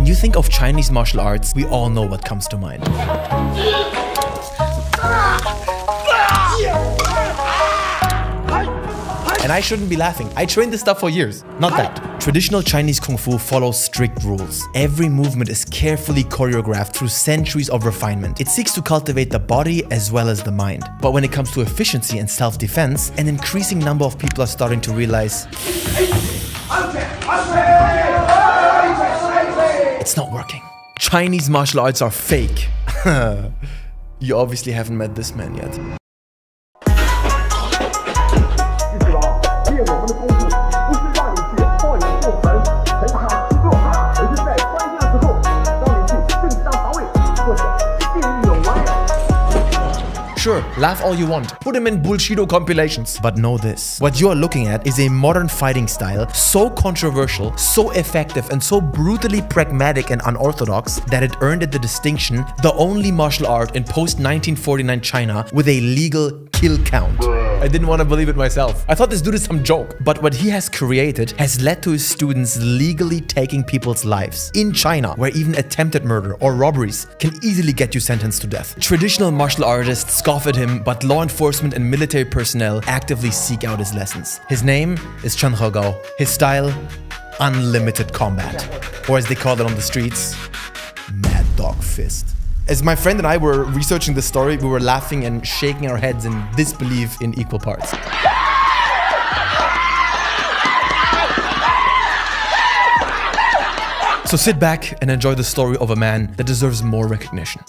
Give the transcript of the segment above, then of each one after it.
When you think of Chinese martial arts, we all know what comes to mind. And I shouldn't be laughing. I trained this stuff for years. Not that. Traditional Chinese Kung Fu follows strict rules. Every movement is carefully choreographed through centuries of refinement. It seeks to cultivate the body as well as the mind. But when it comes to efficiency and self-defense, an increasing number of people are starting to realize it's not working. Chinese martial arts are fake. You obviously haven't met this man yet. Sure, laugh all you want, put him in Bullshido compilations, but know this. What you are looking at is a modern fighting style so controversial, so effective, and so brutally pragmatic and unorthodox that it earned it the distinction the only martial art in post-1949 China with a legal kill count. I didn't want to believe it myself. I thought this dude is some joke. But what he has created has led to his students legally taking people's lives. In China, where even attempted murder or robberies can easily get you sentenced to death. Traditional martial artists scoff at him, but law enforcement and military personnel actively seek out his lessons. His name is Chen Hegao. His style, unlimited combat. Or as they call it on the streets, Mad Dog Fist. As my friend and I were researching this story, we were laughing and shaking our heads in disbelief in equal parts. So sit back and enjoy the story of a man that deserves more recognition.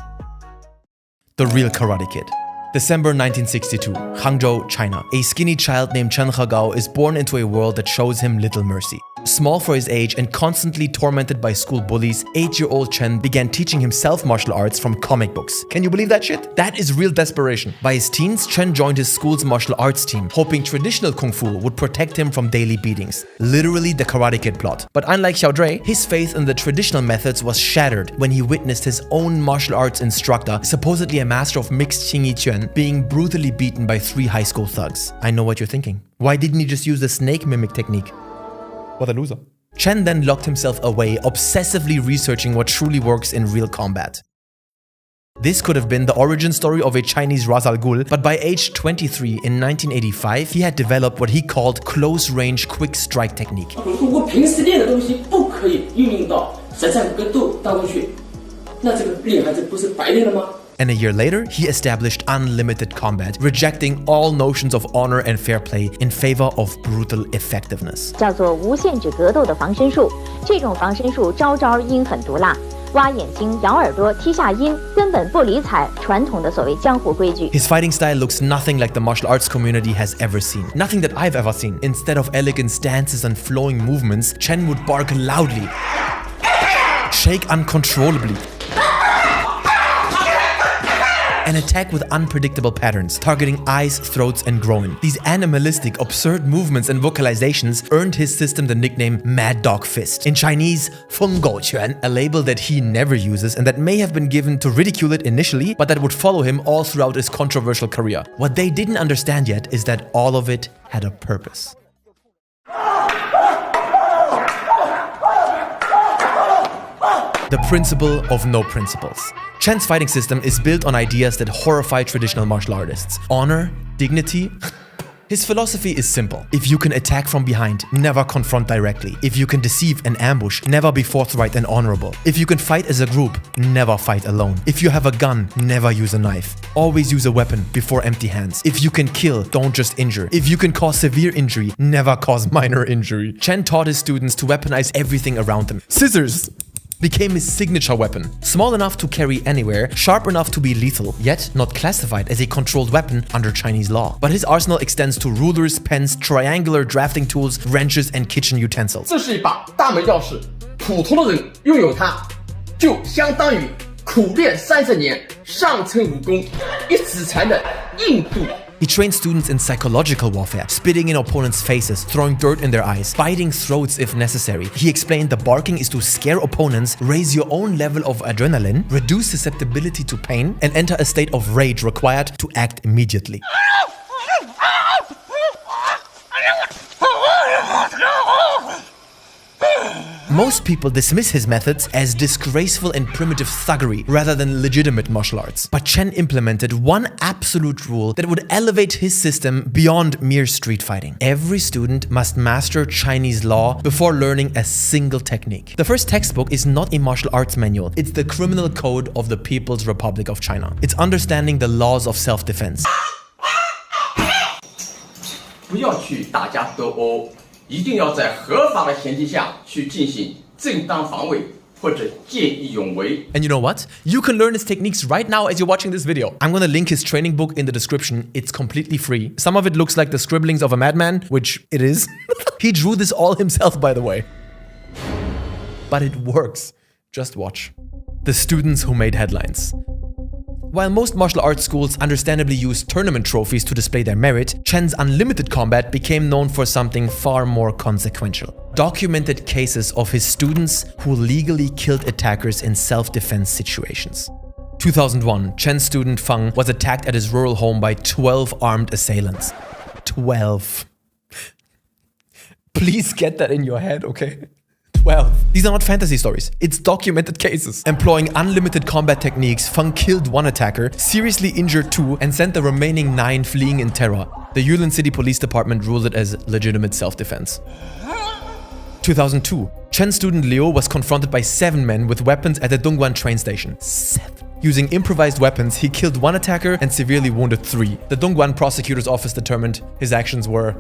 The real Karate Kid. December 1962, Hangzhou, China. A skinny child named Chen Hegao is born into a world that shows him little mercy. Small for his age and constantly tormented by school bullies, 8-year-old Chen began teaching himself martial arts from comic books. Can you believe that shit? That is real desperation. By his teens, Chen joined his school's martial arts team, hoping traditional Kung Fu would protect him from daily beatings. Literally the Karate Kid plot. But unlike Xiao Dre, his faith in the traditional methods was shattered when he witnessed his own martial arts instructor, supposedly a master of mixed Qingyi Quan, being brutally beaten by 3 high school thugs. I know what you're thinking. Why didn't he just use the snake mimic technique? What a loser. Chen then locked himself away, obsessively researching what truly works in real combat. This could have been the origin story of a Chinese Ra's al Ghul, but by age 23 in 1985, he had developed what he called close-range quick strike technique. And a year later, he established unlimited combat, rejecting all notions of honor and fair play in favor of brutal effectiveness. 叫做无限制格斗的防身术，这种防身术招招阴狠毒辣，挖眼睛、咬耳朵、踢下阴，根本不理睬传统的所谓江湖规矩。 His fighting style looks nothing like the martial arts community has ever seen. Nothing that I've ever seen. Instead of elegant stances and flowing movements, Chen would bark loudly, shake uncontrollably, and attack with unpredictable patterns, targeting eyes, throats, and groin. These animalistic, absurd movements and vocalizations earned his system the nickname Mad Dog Fist. In Chinese, Feng Gou Quan, a label that he never uses and that may have been given to ridicule it initially, but that would follow him all throughout his controversial career. What they didn't understand yet is that all of it had a purpose. The principle of no principles. Chen's fighting system is built on ideas that horrify traditional martial artists. Honor, dignity. His philosophy is simple. If you can attack from behind, never confront directly. If you can deceive and ambush, never be forthright and honorable. If you can fight as a group, never fight alone. If you have a gun, never use a knife. Always use a weapon before empty hands. If you can kill, don't just injure. If you can cause severe injury, never cause minor injury. Chen taught his students to weaponize everything around them. Scissors became his signature weapon. Small enough to carry anywhere, sharp enough to be lethal, yet not classified as a controlled weapon under Chinese law. But his arsenal extends to rulers, pens, triangular drafting tools, wrenches, and kitchen utensils. 这是一把大门钥匙，普通的人拥有它，就相当于苦练30年，上乘武功，一指才能硬度。 He trained students in psychological warfare, spitting in opponents' faces, throwing dirt in their eyes, biting throats if necessary. He explained the barking is to scare opponents, raise your own level of adrenaline, reduce susceptibility to pain, and enter a state of rage required to act immediately. Most people dismiss his methods as disgraceful and primitive thuggery rather than legitimate martial arts. But Chen implemented one absolute rule that would elevate his system beyond mere street fighting. Every student must master Chinese law before learning a single technique. The first textbook is not a martial arts manual, it's the Criminal Code of the People's Republic of China. It's understanding the laws of self-defense. 不要去打架斗殴，一定要在合法的前提下去进行正当防卫或者见义勇为。 And you know what? You can learn his techniques right now as you're watching this video. I'm gonna link his training book in the description. It's completely free. Some of it looks like the scribblings of a madman, which it is. He drew this all himself, by the way. But it works. Just watch. The students who made headlines. While most martial arts schools understandably use tournament trophies to display their merit, Chen's unlimited combat became known for something far more consequential. Documented cases of his students who legally killed attackers in self-defense situations. 2001, Chen's student Feng was attacked at his rural home by 12 armed assailants. 12. Please get that in your head, okay? 12. These are not fantasy stories, it's documented cases. Employing unlimited combat techniques, Feng killed one attacker, seriously injured two, and sent the remaining 9 fleeing in terror. The Yulin City Police Department ruled it as legitimate self-defense. 2002, Chen's student Liu was confronted by 7 men with weapons at the Dongguan train station. 7. Using improvised weapons, he killed 1 attacker and severely wounded 3. The Dongguan prosecutor's office determined his actions were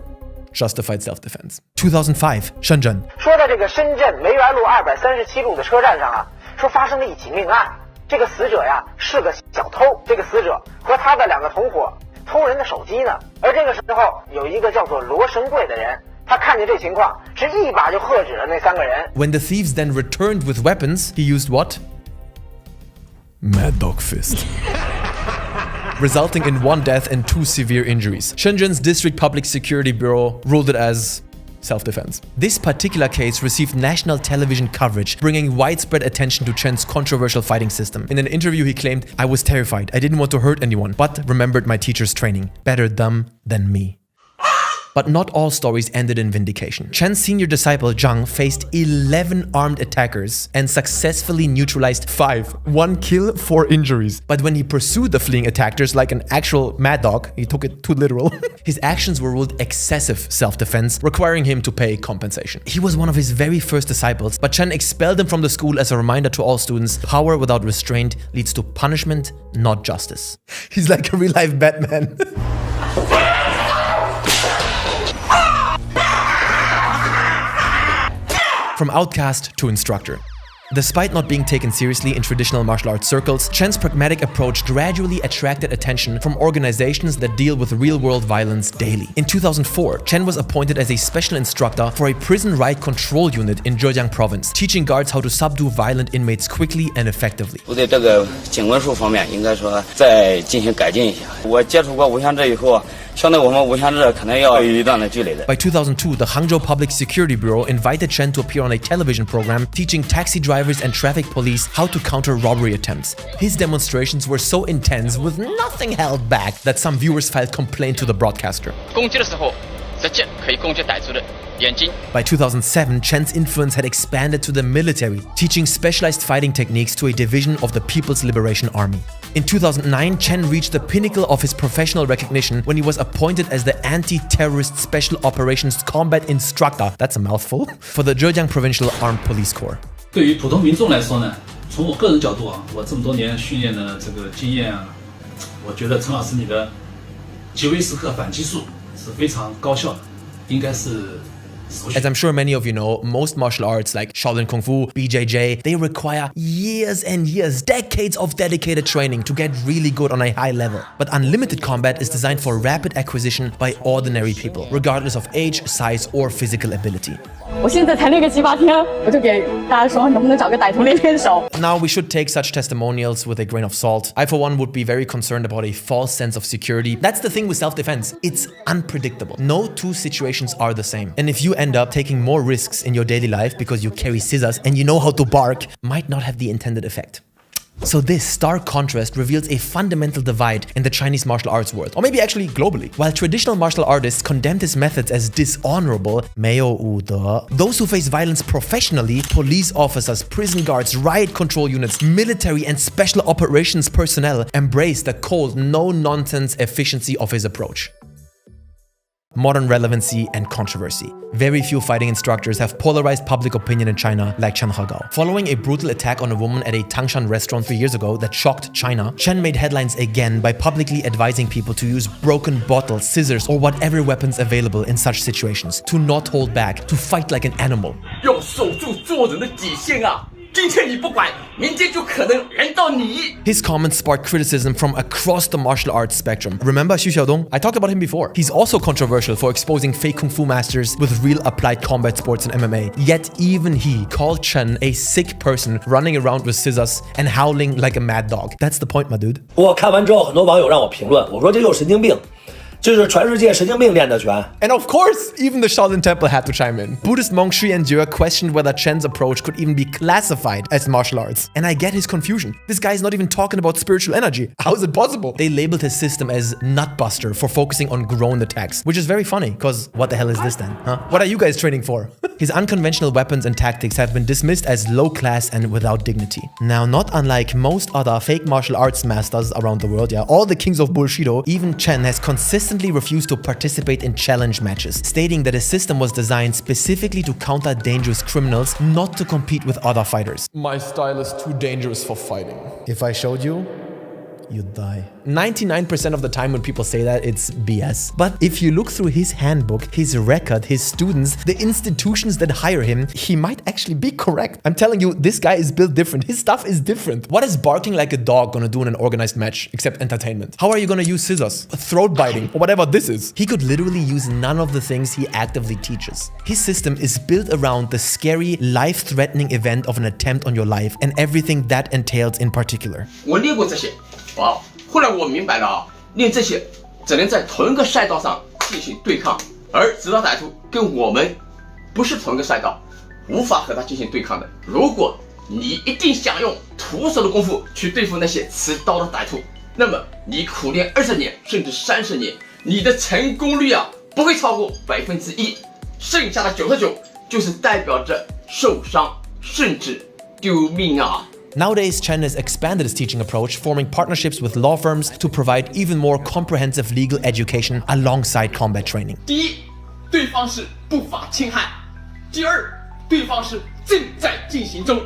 justified self-defense. 2005, Shenzhen. 说在这个深圳梅园路237路的车站上啊，说发生了一起命案。这个死者呀是个小偷，这个死者和他的2个同伙偷人的手机呢。而这个时候有一个叫做罗神贵的人，他看见这情况，是一把就喝止了那3个人。 When the thieves then returned with weapons, he used what? Mad Dog Fist. Resulting in 1 death and 2 severe injuries. Shenzhen's District Public Security Bureau ruled it as self-defense. This particular case received national television coverage, bringing widespread attention to Chen's controversial fighting system. In an interview, he claimed, "I was terrified. I didn't want to hurt anyone, but remembered my teacher's training. Better them than me." But not all stories ended in vindication. Chen's senior disciple Zhang faced 11 armed attackers and successfully neutralized 5. 1 kill, 4 injuries. But when he pursued the fleeing attackers like an actual mad dog, he took it too literal, his actions were ruled excessive self-defense, requiring him to pay compensation. He was one of his very first disciples, but Chen expelled him from the school as a reminder to all students, power without restraint leads to punishment, not justice. He's like a real-life Batman. From outcast to instructor. Despite not being taken seriously in traditional martial arts circles, Chen's pragmatic approach gradually attracted attention from organizations that deal with real-world violence daily. In 2004, Chen was appointed as a special instructor for a prison riot control unit in Zhejiang province, teaching guards how to subdue violent inmates quickly and effectively. 部队这个警棍术方面，应该说再进行改进一下。我接触过无枪支以后，相对我们无枪支可能要有一段的距离的。 By 2002, the Hangzhou Public Security Bureau invited Chen to appear on a television program teaching taxi drivers and traffic police how to counter robbery attempts. His demonstrations were so intense, with nothing held back, that some viewers filed complaint to the broadcaster. 攻击的时候，这剑可以攻击歹徒的眼睛。 By 2007, Chen's influence had expanded to the military, teaching specialized fighting techniques to a division of the People's Liberation Army. In 2009, Chen reached the pinnacle of his professional recognition when he was appointed as the Anti-Terrorist Special Operations Combat Instructor, that's a mouthful, for the Zhejiang Provincial Armed Police Corps. 对于普通民众来说呢，从我个人角度啊，我这么多年训练的这个经验啊，我觉得陈老师你的极微时刻反击术是非常高效的，应该是。 As I'm sure many of you know, most martial arts like Shaolin Kung Fu, BJJ, they require years and years, decades of dedicated training to get really good on a high level. But unlimited combat is designed for rapid acquisition by ordinary people, regardless of age, size, or physical ability. 我现在才练个7、8天，我就给大家说，能不能找个歹徒练练手？ Now, we should take such testimonials with a grain of salt. I, for one, would be very concerned about a false sense of security. That's the thing with self-defense. It's unpredictable. No 2 situations are the same. And if you end up taking more risks in your daily life because you carry scissors and you know how to bark, might not have the intended effect. So this stark contrast reveals a fundamental divide in the Chinese martial arts world, or maybe actually globally. While traditional martial artists condemned his methods as dishonorable, 没有武德, those who face violence professionally, police officers, prison guards, riot control units, military and special operations personnel, embrace the cold, no-nonsense efficiency of his approach. Modern relevancy and controversy. Very few fighting instructors have polarized public opinion in China like Chen Hagao. Following a brutal attack on a woman at a Tangshan restaurant 3 years ago that shocked China, Chen made headlines again by publicly advising people to use broken bottles, scissors, or whatever weapons available in such situations, to not hold back, to fight like an animal. 要守住做人的底线啊！ 今天你不管，明天就可能轮到你。 His comments sparked criticism from across the martial arts spectrum. Remember Xu Xiaodong? I talked about him before. He's also controversial for exposing fake kung fu masters with real applied combat sports and MMA. Yet even he called Chen a sick person running around with scissors and howling like a mad dog. That's the point, my dude. 我看完之后，很多网友让我评论，我说这就是神经病。 就是全世界神经病练的拳。 And of course, even the Shaolin Temple had to chime in. Buddhist monk Shi Endure questioned whether Chen's approach could even be classified as martial arts. And I get his confusion. This guy is not even talking about spiritual energy. How is it possible? They labeled his system as Nutbuster for focusing on grown attacks, which is very funny, because what the hell is this then? Huh? What are you guys training for? His unconventional weapons and tactics have been dismissed as low class and without dignity. Now, not unlike most other fake martial arts masters around the world, all the kings of Bullshido, even Chen has consistently refused to participate in challenge matches, stating that his system was designed specifically to counter dangerous criminals, not to compete with other fighters. My style is too dangerous for fighting. If I showed you, you'd die. 99% of the time when people say that, it's BS. But if you look through his handbook, his record, his students, the institutions that hire him, he might actually be correct. I'm telling you, this guy is built different. His stuff is different. What is barking like a dog gonna do in an organized match, except entertainment? How are you gonna use scissors, throat biting, or whatever this is? He could literally use none of the things he actively teaches. His system is built around the scary, life-threatening event of an attempt on your life and everything that entails in particular. 我练过这些，后来我明白了啊，练这些只能在同一个赛道上进行对抗，而指导歹徒跟我们不是同一个赛道，无法和他进行对抗的。如果你一定想用徒手的功夫去对付那些持刀的歹徒，那么你苦练20年甚至30年，你的成功率啊不会超过1%，剩下的99%就是代表着受伤甚至丢命啊。 Nowadays, Chen has expanded his teaching approach, forming partnerships with law firms to provide even more comprehensive legal education alongside combat training. 第一，对方是不法侵害；第二，对方是正在进行中；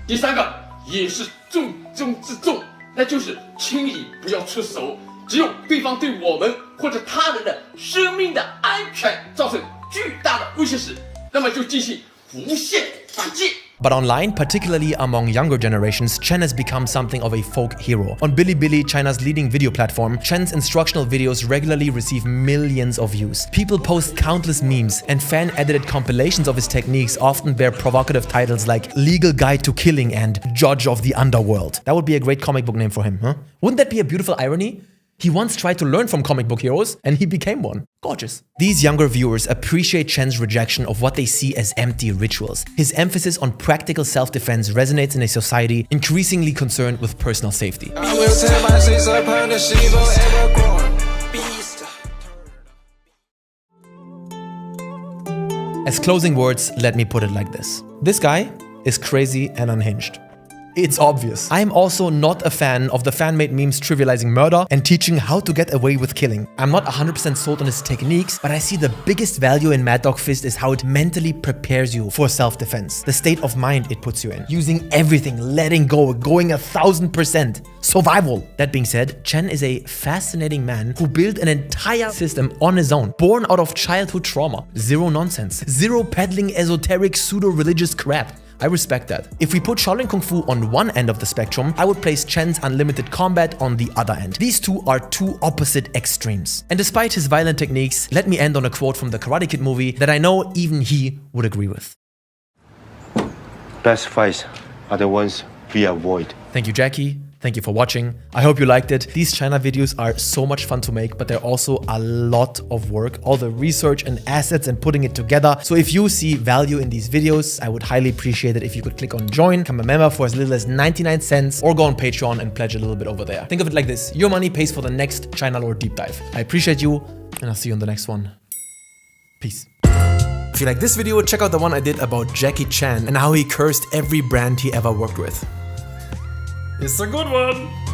第三个，也是重中之重，那就是轻易不要出手。只有对方对我们或者他人的生命的安全造成巨大的威胁时，那么就进行无限反击。 But online, particularly among younger generations, Chen has become something of a folk hero. On Bilibili, China's leading video platform, Chen's instructional videos regularly receive millions of views. People post countless memes, and fan-edited compilations of his techniques often bear provocative titles like Legal Guide to Killing and Judge of the Underworld. That would be a great comic book name for him, huh? Wouldn't that be a beautiful irony? He once tried to learn from comic book heroes, and he became one. Gorgeous. These younger viewers appreciate Chen's rejection of what they see as empty rituals. His emphasis on practical self-defense resonates in a society increasingly concerned with personal safety. As closing words, let me put it like this. This guy is crazy and unhinged. It's obvious. I am also not a fan of the fan-made memes trivializing murder and teaching how to get away with killing. I'm not 100% sold on his techniques, but I see the biggest value in Mad Dog Fist is how it mentally prepares you for self-defense. The state of mind it puts you in. Using everything, letting go, going 1000%. Survival. That being said, Chen is a fascinating man who built an entire system on his own, born out of childhood trauma. Zero nonsense. Zero peddling esoteric pseudo-religious crap. I respect that. If we put Shaolin Kung Fu on one end of the spectrum, I would place Chen's unlimited combat on the other end. These two are two opposite extremes. And despite his violent techniques, let me end on a quote from the Karate Kid movie that I know even he would agree with. Best fights are the ones we avoid. Thank you, Jackie. Thank you for watching. I hope you liked it. These China videos are so much fun to make, but they're also a lot of work. All the research and assets and putting it together. So if you see value in these videos, I would highly appreciate it if you could click on join, become a member for as little as 99 cents, or go on Patreon and pledge a little bit over there. Think of it like this. Your money pays for the next China lore deep dive. I appreciate you, and I'll see you on the next one. Peace. If you like this video, check out the one I did about Jackie Chan and how he cursed every brand he ever worked with. It's a good one.